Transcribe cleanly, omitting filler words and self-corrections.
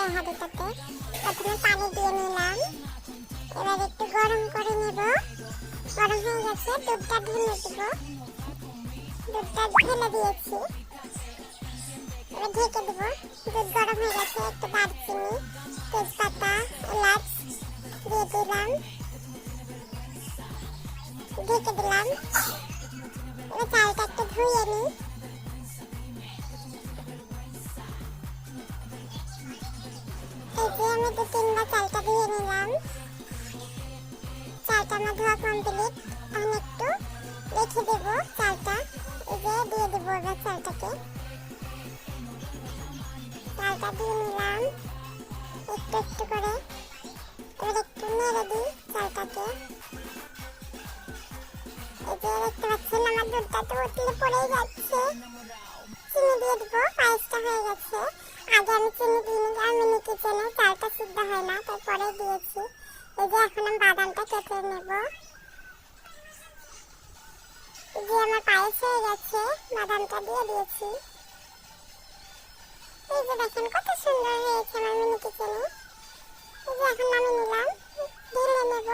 এই হাঁড়িটাতে প্রথমে পানি দিয়ে নিলাম। এবার একটু গরম করে নেব। গরম হয়ে গেছে, দুধটা ঢেলে দেব। দুধটা ঢেলে দিয়েছি, এবার ঢেকে দেব। দুধ গরম হয়ে গেছে, একটু দারচিনি, তেজপাতা, এলাচ দিয়ে দিলাম, ঢেকে দিলাম। এবার চালটা একটু ধুয়ে নিই। এই যে আমি 2-3 বার চালটা ধুয়ে নিলাম। চালটা আমার ধোয়া কমপ্লিট। এখন একটু রেখে দেবো চালটা। এই যে দিয়ে দেবো এবার চালটাকে। চালটা দিয়ে নিলাম একটু একটু করে। এবার একটু নেড়ে দিই চালটাকে। এই যে দেখতে পাচ্ছেন আমার দুধটা তো উতলে পড়েই যাচ্ছে। চিনি দিয়ে দেবো, পায়েসটা হয়ে গেছে। আগে আমি চিনি দিইনি, আমি কিচেনে চালটা সিদ্ধ হয় না, তাই পরে দিয়েছি। এই যে এখন আমি বাদামটা কেটে নেব। এই যে আমার পায়েস হয়ে গেছে, বাদামটা দিয়ে দিয়েছি। এই যে দেখেন কত সুন্দর হয়েছে আমার মিনি কিচেনে। এই যে এখন নামিয়ে নিলাম, ঢেলে নেব।